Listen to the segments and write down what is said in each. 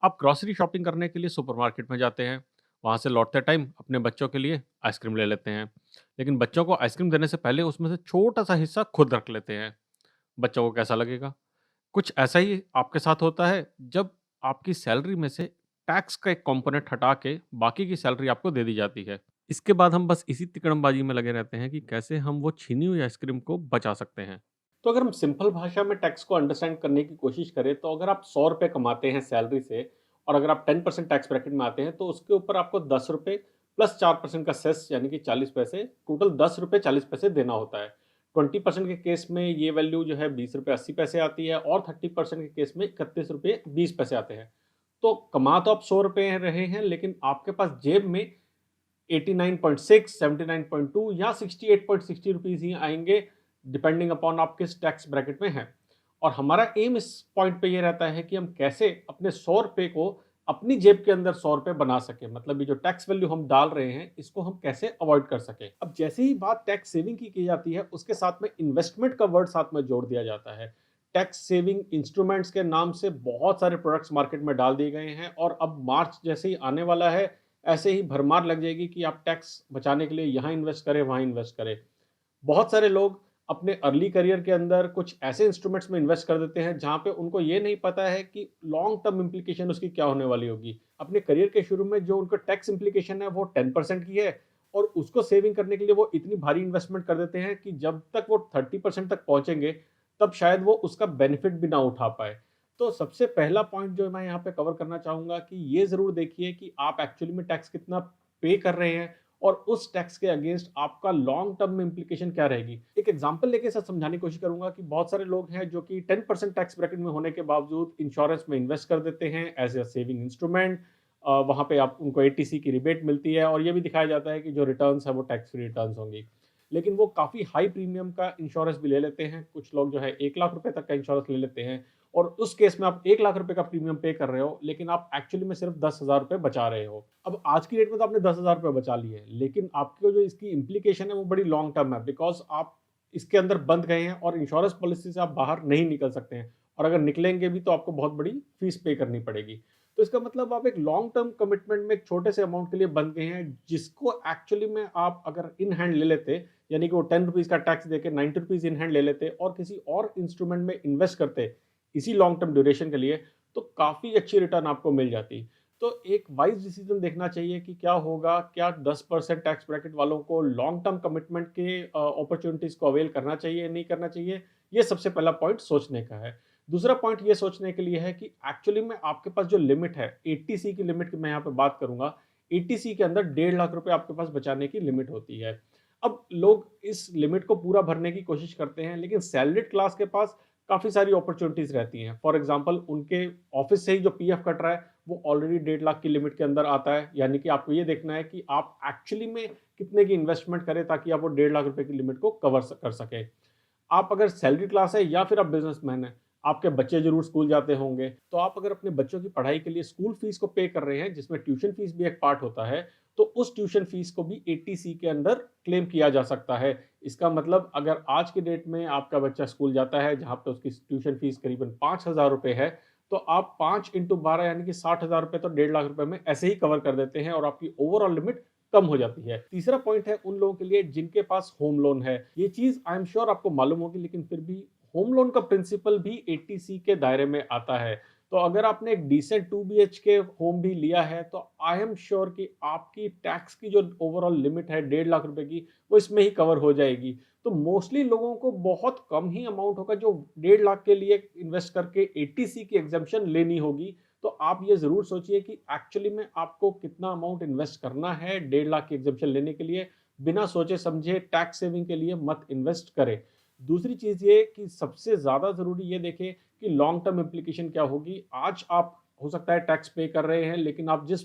आप grocery shopping करने के लिए सुपरमार्केट में जाते हैं। वहाँ से लौटते टाइम अपने बच्चों के लिए आइसक्रीम ले लेते हैं। लेकिन बच्चों को आइसक्रीम देने से पहले उसमें से छोटा-सा हिस्सा खुद रख लेते हैं। बच्चों को कैसा लगेगा? कुछ ऐसा ही आपके साथ होता है जब आपकी सैलरी में से टैक्स का एक कंपोनेंट हटा के बाकी की सैलरी आपको दे दी जाती है। इसके बाद हम बस इसी तिकड़मबाजी में लगे रहते हैं कि कैसे हम वो छीनी हुई आइसक्रीम को बचा सकते हैं। तो अगर हम सिंपल भाषा में टैक्स को अंडरस्टैंड करने की कोशिश करें, तो अगर आप ₹100 कमाते हैं सैलरी से और अगर आप 10% टैक्स ब्रैकेट में आते हैं, तो उसके ऊपर आपको ₹10 प्लस 4% का सेस यानी कि 40 पैसे, टोटल ₹10 40 पैसे देना होता है। 20% के केस में ये वैल्यू जो है ₹20 80 पैसे आती है और 30% के केस में ₹31 20 पैसे आते हैं। तो कमा तो आप ₹100 रहे हैं, लेकिन आपके पास जेब में 89.6, 79.2 या 68.60 रुपीज़ ही आएँगे, डिपेंडिंग अपॉन आप किस टैक्स ब्रैकेट में हैं। और हमारा एम इस पॉइंट पे ये रहता है कि हम कैसे अपने ₹100 को अपनी जेब के अंदर ₹100 बना सकें। मतलब ये जो टैक्स वैल्यू हम डाल रहे हैं, इसको हम कैसे अवॉइड कर सकें। अब जैसे ही बात टैक्स सेविंग की जाती है, उसके साथ में इन्वेस्टमेंट का वर्ड साथ में जोड़ दिया जाता है। टैक्स सेविंग इंस्ट्रूमेंट्स के नाम से बहुत सारे प्रोडक्ट्स मार्केट में डाल दिए गए हैं और अब मार्च जैसे ही आने वाला है, ऐसे ही भरमार लग जाएगी कि आप टैक्स बचाने के लिए यहाँ इन्वेस्ट करें, वहाँ इन्वेस्ट करें। बहुत सारे लोग अपने अर्ली करियर के अंदर कुछ ऐसे इंस्ट्रूमेंट्स में इन्वेस्ट कर देते हैं जहाँ पे उनको ये नहीं पता है कि लॉन्ग टर्म इम्प्लीकेशन उसकी क्या होने वाली होगी। अपने करियर के शुरू में जो उनका टैक्स इम्प्लीकेशन है वो 10% की है और उसको सेविंग करने के लिए वो इतनी भारी इन्वेस्टमेंट कर देते हैं कि जब तक वो 30% तक पहुंचेंगे तब शायद वो उसका बेनिफिट भी ना उठा पाए। तो सबसे पहला पॉइंट जो मैं यहाँ पे कवर करना चाहूँगा कि ये ज़रूर देखिए कि आप एक्चुअली में टैक्स कितना पे कर रहे हैं और उस टैक्स के अगेंस्ट आपका लॉन्ग टर्म में इम्प्लीकेशन क्या रहेगी। एक एग्जांपल लेके इसे समझाने की कोशिश करूँगा कि बहुत सारे लोग हैं जो कि 10% टैक्स ब्रैकेट में होने के बावजूद इंश्योरेंस में इन्वेस्ट कर देते हैं एज़ अ सेविंग इंस्ट्रूमेंट। वहाँ पे आप उनको एटीसी की रिबेट मिलती है और ये भी दिखाया जाता है कि जो रिटर्न्स है वो टैक्स फ्री रिटर्न्स होंगी। लेकिन वो काफ़ी हाई प्रीमियम का इंश्योरेंस भी ले लेते हैं। कुछ लोग जो है 1 लाख रुपए तक का इंश्योरेंस ले लेते हैं और उस केस में आप 1 लाख रुपए का प्रीमियम पे कर रहे हो, लेकिन आप एक्चुअली में सिर्फ ₹10,000 बचा रहे हो। अब आज की डेट में तो आपने ₹10,000 बचा लिए, लेकिन आपको जो इसकी इम्प्लीकेशन है वो बड़ी लॉन्ग टर्म है बिकॉज़ आप इसके अंदर बंध गए हैं और इंश्योरेंस पॉलिसी से आप बाहर नहीं निकल सकते हैं और अगर निकलेंगे भी तो आपको बहुत बड़ी फीस पे करनी पड़ेगी। तो इसका मतलब आप एक लॉन्ग टर्म कमिटमेंट में एक छोटे से अमाउंट के लिए बंध गए हैं, जिसको एक्चुअली में आप अगर इन हैंड ले लेते, यानी कि वो ₹10 का टैक्स देके ₹90 इन हैंड ले लेते और किसी और इंस्ट्रूमेंट में इन्वेस्ट करते, इसी लॉन्ग टर्म ड्यूरेशन के लिए, तो काफ़ी अच्छी रिटर्न आपको मिल जाती। तो एक वाइज़ डिसीज़न देखना चाहिए कि क्या होगा, क्या 10% टैक्स ब्रैकेट वालों को लॉन्ग टर्म कमिटमेंट के अपॉर्च्युनिटीज़ को अवेल करना चाहिए, नहीं करना चाहिए? ये सबसे पहला पॉइंट सोचने का है। दूसरा पॉइंट ये सोचने के लिए है कि एक्चुअली में आपके पास जो लिमिट है, एटीसी की लिमिट की मैं यहाँ पे बात करूँगा, एटीसी के अंदर ₹1.5 लाख आपके पास बचाने की लिमिट होती है। अब लोग इस लिमिट को पूरा भरने की कोशिश करते हैं, लेकिन सैलरीड क्लास के पास काफ़ी सारी अपॉर्च्युनिटीज़ रहती हैं। फॉर एग्ज़ाम्पल उनके ऑफ़िस से ही जो पीएफ कट रहा है, वो ऑलरेडी 1.5 लाख की लिमिट के अंदर आता है। यानी कि आपको ये देखना है कि आप एक्चुअली में कितने की इन्वेस्टमेंट करें ताकि आप वो ₹1.5 लाख की लिमिट को कवर कर सकें। आप अगर सैलरी क्लास है या फिर आप बिज़नेसमैन हैं, आपके बच्चे ज़रूर स्कूल जाते होंगे, तो आप अगर अपने बच्चों की पढ़ाई के लिए स्कूल फ़ीस को पे कर रहे हैं, जिसमें ट्यूशन फ़ीस भी एक पार्ट होता है, तो उस ट्यूशन फ़ीस को भी एटीसी के अंदर क्लेम किया जा सकता है। इसका मतलब अगर आज की डेट में आपका बच्चा स्कूल जाता है, जहाँ पे उसकी ट्यूशन फ़ीस करीबन ₹5,000 है, तो आप 5 इंटू 12 यानी कि ₹60,000 तो ₹1.5 लाख में ऐसे ही कवर कर देते हैं और आपकी ओवरऑल लिमिट कम हो जाती है। तीसरा पॉइंट है उन लोगों के लिए जिनके पास होम लोन है। ये चीज़ आई एम श्योर आपको मालूम होगी, लेकिन फिर भी होम लोन का प्रिंसिपल भी एटीसी के दायरे में आता है। तो अगर आपने एक डिसेंट 2 बीएचके होम भी लिया है, तो आई एम श्योर कि आपकी टैक्स की जो ओवरऑल लिमिट है ₹1.5 लाख की, वो इसमें ही कवर हो जाएगी। तो मोस्टली लोगों को बहुत कम ही अमाउंट होगा जो 1.5 लाख के लिए इन्वेस्ट करके एटीसी की एग्ज़म्पशन लेनी होगी। तो आप ये ज़रूर सोचिए कि एक्चुअली में आपको कितना अमाउंट इन्वेस्ट करना है 1.5 लाख की एग्ज़म्पशन लेने के लिए। बिना सोचे-समझे टैक्स सेविंग के लिए मत इन्वेस्ट करें। दूसरी चीज़ ये कि सबसे ज़्यादा ज़रूरी ये देखें कि लॉन्ग टर्म इम्प्लीकेशन क्या होगी। आज आप हो सकता है टैक्स पे कर रहे हैं, लेकिन आप जिस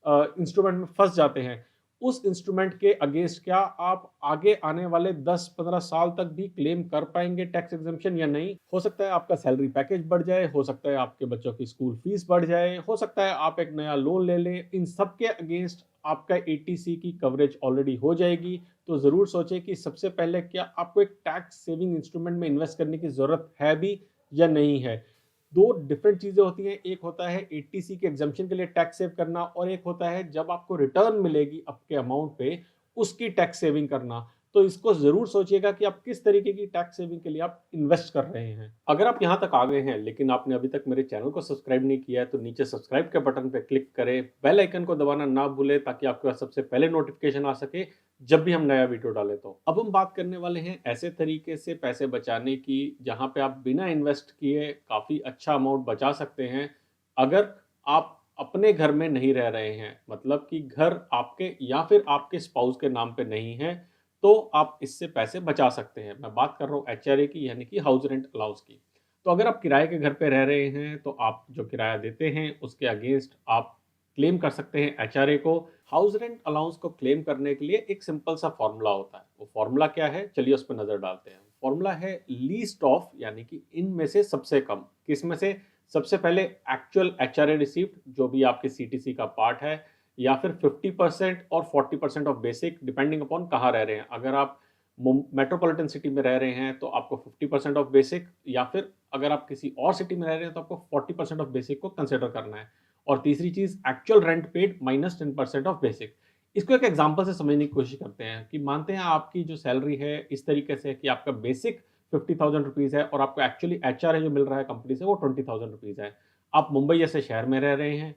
इंस्ट्रूमेंट में फँस जाते हैं, उस इंस्ट्रूमेंट के अगेंस्ट क्या आप आगे आने वाले 10-15 साल तक भी क्लेम कर पाएँगे टैक्स एग्ज़म्पशन या नहीं? हो सकता है आपका सैलरी पैकेज बढ़ जाए, हो सकता है आपके बच्चों की स्कूल फीस बढ़ जाए, हो सकता है आप एक नया लोन ले लें। इन सब के अगेंस्ट आपका एटीसी की कवरेज ऑलरेडी हो जाएगी। तो ज़रूर सोचें कि सबसे पहले क्या आपको एक टैक्स सेविंग इंस्ट्रूमेंट में इन्वेस्ट करने की ज़रूरत है भी या नहीं है? दो डिफरेंट चीज़ें होती हैं, एक होता है एटीसी के एग्जम्पशन के लिए टैक्स सेव करना और एक होता है जब आपको रिटर्न मिलेगी आपके अमाउंट पे, उसकी टैक्स सेविंग करना। तो इसको ज़रूर सोचिएगा कि आप किस तरीके की टैक्स सेविंग के लिए आप इन्वेस्ट कर रहे हैं। अगर आप यहाँ तक आ गए हैं लेकिन आपने अभी तक मेरे चैनल को सब्सक्राइब नहीं किया है तो नीचे सब्सक्राइब के बटन पे क्लिक करें, बेल आइकन को दबाना ना भूलें ताकि आपके पास सबसे पहले नोटिफिकेशन आ सके जब भी हम नया वीडियो डालें तो। अब हम बात करने वाले हैं ऐसे तरीके से पैसे बचाने की जहाँ पे आप बिना इन्वेस्ट किए काफ़ी अच्छा अमाउंट बचा सकते हैं अगर आप अपने घर में नहीं रह रहे हैं, मतलब कि घर आपके या फिर आपके स्पाउस के नाम पे नहीं है, तो आप इससे पैसे बचा सकते हैं। मैं बात कर रहा हूँ एचआरए की, यानी कि हाउस रेंट अलाउंस की। तो अगर आप किराए के घर पे रह रहे हैं तो आप जो किराया देते हैं उसके अगेंस्ट आप क्लेम कर सकते हैं एचआरए को। हाउस रेंट अलाउंस को क्लेम करने के लिए एक सिंपल सा फॉर्मूला होता है। वो फॉर्मूला क्या है, चलिए उस पर नजर डालते हैं। फॉर्मूला है लीस्ट ऑफ, यानी कि इनमें से सबसे कम। किस में से? सबसे पहले एक्चुअल एचआरए रिसीप्ट जो भी आपके सीटीसी का पार्ट है, या फिर 50% और 40% ऑफ बेसिक डिपेंडिंग अपॉन कहाँ रह रहे हैं। अगर आप मेट्रोपॉलिटन सिटी में रह रहे हैं तो आपको 50% ऑफ बेसिक, या फिर अगर आप किसी और सिटी में रह रहे हैं तो आपको 40% ऑफ बेसिक को कंसिडर करना है। और तीसरी चीज actual rent paid minus 10% of basic. इसको एक एग्जांपल से समझने की कोशिश करते हैं कि मानते हैं आपकी जो सैलरी है इस तरीके से कि आपका बेसिक 50,000 रुपीज है और आपको एक्चुअली एचआर जो मिल रहा है कंपनी से वो 20,000 रुपीज है। आप मुंबई जैसे शहर में रह रहे हैं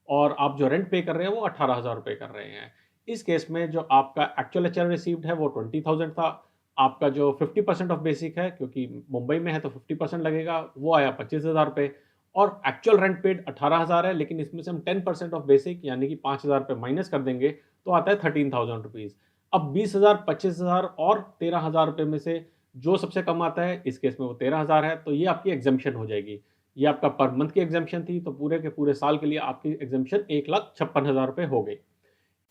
और आप जो रेंट पे कर रहे हैं वो 18,000 रुपये कर रहे हैं। इस केस में जो आपका एक्चुअल एचआर रिसीव्ड है वो 20,000 था। आपका जो 50% ऑफ बेसिक है, क्योंकि मुंबई में है तो 50% लगेगा, वो आया 25,000 रुपये। और एक्चुअल रेंट पेड 18,000 है, लेकिन इसमें से हम 10% ऑफ बेसिक यानी कि 5,000 रुपये माइनस कर देंगे तो आता है 13,000 रुपीज। अब 20,000, 25,000 और 13,000 रुपये में से जो सबसे कम आता है, इस केस में वो 13,000 है, तो ये आपकी एग्जाम्पशन हो जाएगी। ये आपका पर मंथ की एग्जाम्पशन थी, तो पूरे के पूरे साल के लिए आपकी एग्जाम्पशन 1,56,000 रुपये हो गई।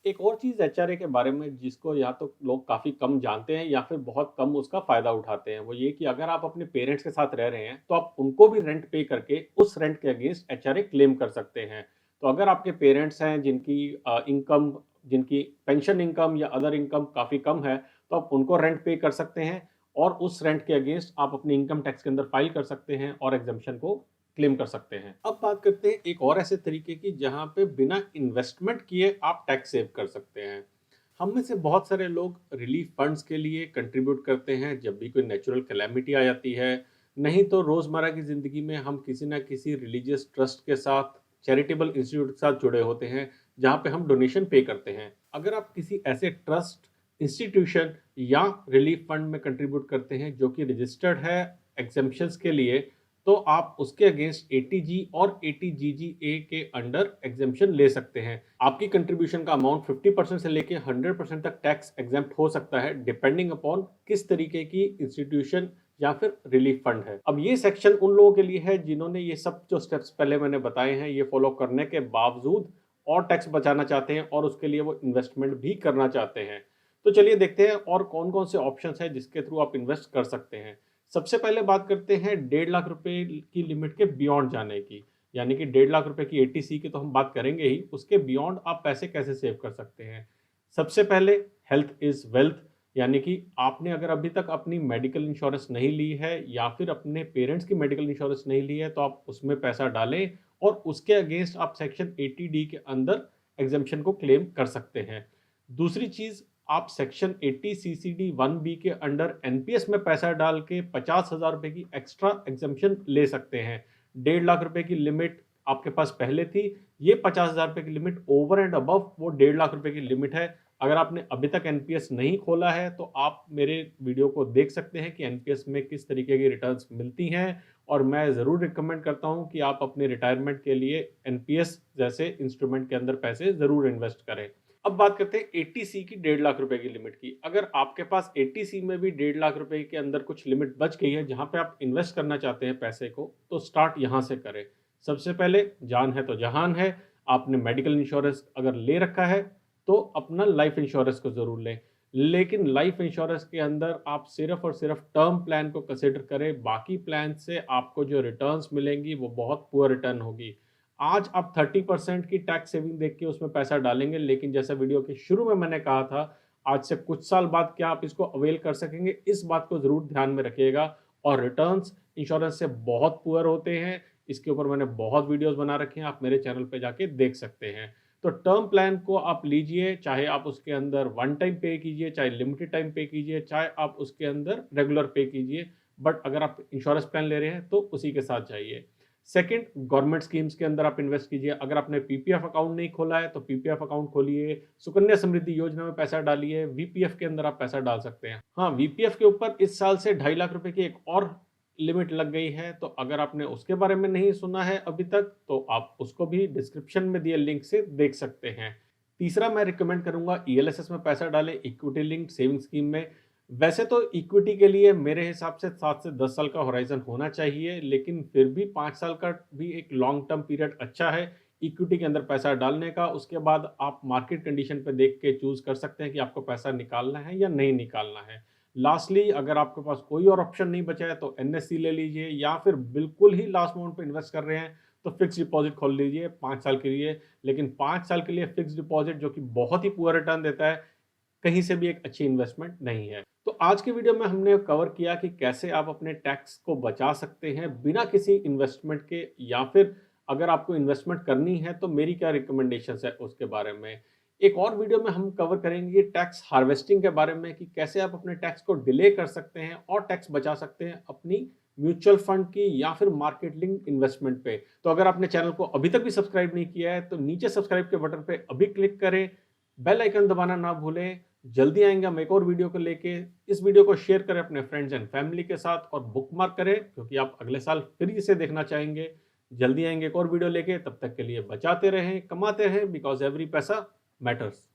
एक और चीज़ एचआरए के बारे में जिसको या तो लोग काफ़ी कम जानते हैं या फिर बहुत कम उसका फ़ायदा उठाते हैं, वो ये कि अगर आप अपने पेरेंट्स के साथ रह रहे हैं तो आप उनको भी रेंट पे करके उस रेंट के अगेंस्ट एचआरए क्लेम कर सकते हैं। तो अगर आपके पेरेंट्स हैं जिनकी इनकम, जिनकी पेंशन इनकम या अदर इनकम काफ़ी कम है, तो आप उनको रेंट पे कर सकते हैं और उस रेंट के अगेंस्ट आप अपने इनकम टैक्स के अंदर फाइल कर सकते हैं और एग्जाम्पशन को क्लेम कर सकते हैं। अब बात करते हैं एक और ऐसे तरीके की जहां पे बिना इन्वेस्टमेंट किए आप टैक्स सेव कर सकते हैं। हम में से बहुत सारे लोग रिलीफ फंड्स के लिए कंट्रीब्यूट करते हैं जब भी कोई नेचुरल कैलेमिटी आ जाती है, नहीं तो रोजमर्रा की जिंदगी में हम किसी ना किसी रिलीजियस ट्रस्ट के साथ, चैरिटेबल इंस्टीट्यूट के साथ जुड़े होते हैं जहां पे हम डोनेशन पे करते हैं। अगर आप किसी ऐसे ट्रस्ट, इंस्टीट्यूशन या रिलीफ फंड में कंट्रीब्यूट करते हैं जो कि रजिस्टर्ड है एग्जेम्पशंस के लिए, तो आप उसके अगेंस्ट एटीजी और एटीजीजीए के अंडर एग्जेम्पशन ले सकते हैं। आपकी कंट्रीब्यूशन का अमाउंट 50% से लेके 100% तक टैक्स एग्जेम्प्ट हो सकता है डिपेंडिंग अपॉन किस तरीके की इंस्टीट्यूशन या फिर रिलीफ फंड है। अब ये सेक्शन उन लोगों के लिए है जिन्होंने ये सब जो स्टेप्स पहले मैंने बताए हैं ये फॉलो करने के बावजूद और टैक्स बचाना चाहते हैं और उसके लिए वो इन्वेस्टमेंट भी करना चाहते हैं। तो चलिए देखते हैं और कौन कौन से ऑप्शंस हैं जिसके थ्रू आप इन्वेस्ट कर सकते हैं। सबसे पहले बात करते हैं 1.5 लाख रुपए की लिमिट के बियॉन्ड जाने की, यानी कि 1.5 लाख रुपए की एटीसी की तो हम बात करेंगे ही, उसके बियॉन्ड आप पैसे कैसे सेव कर सकते हैं। सबसे पहले हेल्थ इज वेल्थ, यानी कि आपने अगर अभी तक अपनी मेडिकल इंश्योरेंस नहीं ली है या फिर अपने पेरेंट्स की मेडिकल इंश्योरेंस नहीं ली है तो आप उसमें पैसा डालें और उसके अगेंस्ट आप सेक्शन 80D के अंदर एग्जाम्पशन को क्लेम कर सकते हैं। दूसरी चीज, आप सेक्शन 80 CCD 1B के अंडर एनपीएस में पैसा डाल के 50,000 रुपए की एक्स्ट्रा एग्जाम्पशन ले सकते हैं। 1.5 लाख रुपए की लिमिट आपके पास पहले थी, ये 50,000 रुपए की लिमिट ओवर एंड अबव वो 1.5 लाख रुपए की लिमिट है। अगर आपने अभी तक एनपीएस नहीं खोला है तो आप मेरे वीडियो को देख सकते हैं कि एनपीएस में किस तरीके की रिटर्न्स मिलती हैं, और मैं ज़रूर रिकमेंड करता हूं कि आप अपने रिटायरमेंट के लिए एनपीएस जैसे इंस्ट्रूमेंट के अंदर पैसे ज़रूर इन्वेस्ट करें। अब बात करते हैं एटीसी की 1.5 लाख रुपए की लिमिट की। अगर आपके पास एटीसी में भी 1.5 लाख रुपए के अंदर कुछ लिमिट बच गई है जहां पे आप इन्वेस्ट करना चाहते हैं पैसे को, तो स्टार्ट यहां से करें। सबसे पहले जान है तो जहान है, आपने मेडिकल इंश्योरेंस अगर ले रखा है तो अपना लाइफ इंश्योरेंस को जरूर लें, लेकिन लाइफ इंश्योरेंस के अंदर आप सिर्फ और सिर्फ टर्म प्लान को कंसिडर करें। बाकी प्लान से आपको जो रिटर्न्स मिलेंगी वो बहुत पुअर रिटर्न होगी। आज आप 30% की टैक्स सेविंग देख के उसमें पैसा डालेंगे, लेकिन जैसा वीडियो के शुरू में मैंने कहा था, आज से कुछ साल बाद क्या आप इसको अवेल कर सकेंगे, इस बात को जरूर ध्यान में रखिएगा। और रिटर्न्स इंश्योरेंस से बहुत पुअर होते हैं, इसके ऊपर मैंने बहुत वीडियोज़ बना रखे हैं, आप मेरे चैनल पे जाके देख सकते हैं। तो टर्म प्लान को आप लीजिए, चाहे आप उसके अंदर वन टाइम पे कीजिए, चाहे लिमिटेड टाइम पे कीजिए, चाहे आप उसके अंदर रेगुलर पे कीजिए, बट अगर आप इंश्योरेंस प्लान ले रहे हैं तो उसी के साथ जाइए। सेकंड, गवर्नमेंट स्कीम्स के अंदर आप इन्वेस्ट कीजिए। अगर आपने पीपीएफ अकाउंट नहीं खोला है तो पीपीएफ अकाउंट खोलिए, सुकन्या समृद्धि योजना में पैसा डालिए, वीपीएफ के अंदर आप पैसा डाल सकते हैं। हाँ, वीपीएफ के ऊपर इस साल से 2.5 लाख रुपए की एक और लिमिट लग गई है, तो अगर आपने उसके बारे में नहीं सुना है अभी तक, तो आप उसको भी डिस्क्रिप्शन में दिए लिंक से देख सकते हैं। तीसरा, मैं रिकमेंड करूंगा ईएलएसएस में पैसा डालें, इक्विटी लिंक्ड सेविंग स्कीम में। वैसे तो इक्विटी के लिए मेरे हिसाब से 7 से 10 साल का होराइजन होना चाहिए, लेकिन फिर भी 5 साल का भी एक लॉन्ग टर्म पीरियड अच्छा है इक्विटी के अंदर पैसा डालने का। उसके बाद आप मार्केट कंडीशन पे देख के चूज कर सकते हैं कि आपको पैसा निकालना है या नहीं निकालना है। लास्टली, अगर आपके पास कोई और ऑप्शन नहीं बचा है तो एनएससी ले लीजिए, या फिर बिल्कुल ही लास्ट मोमेंट पे इन्वेस्ट कर रहे हैं तो फिक्स डिपॉजिट खोल लीजिए 5 साल के लिए। लेकिन 5 साल के लिए फिक्स डिपॉजिट जो कि बहुत ही पुअर रिटर्न देता है, कहीं से भी एक अच्छी इन्वेस्टमेंट नहीं है। तो आज की वीडियो में हमने कवर किया कि कैसे आप अपने टैक्स को बचा सकते हैं बिना किसी इन्वेस्टमेंट के, या फिर अगर आपको इन्वेस्टमेंट करनी है तो मेरी क्या रिकमेंडेशंस है उसके बारे में। एक और वीडियो में हम कवर करेंगे टैक्स हार्वेस्टिंग के बारे में कि कैसे आप अपने टैक्स को डिले कर सकते हैं और टैक्स बचा सकते हैं अपनी म्यूचुअल फंड की या फिर मार्केट लिंक इन्वेस्टमेंट पे। तो अगर आपने चैनल को अभी तक भी सब्सक्राइब नहीं किया है तो नीचे सब्सक्राइब के बटन पे अभी क्लिक करें, बेल आइकन दबाना ना भूलें। जल्दी आएंगे हम एक और वीडियो को लेके। इस वीडियो को शेयर करें अपने फ्रेंड्स एंड फैमिली के साथ और बुकमार्क करें, क्योंकि आप अगले साल फिर इसे देखना चाहेंगे। जल्दी आएंगे एक और वीडियो लेके, तब तक के लिए बचाते रहें, कमाते रहें, बिकॉज एवरी पैसा मैटर्स।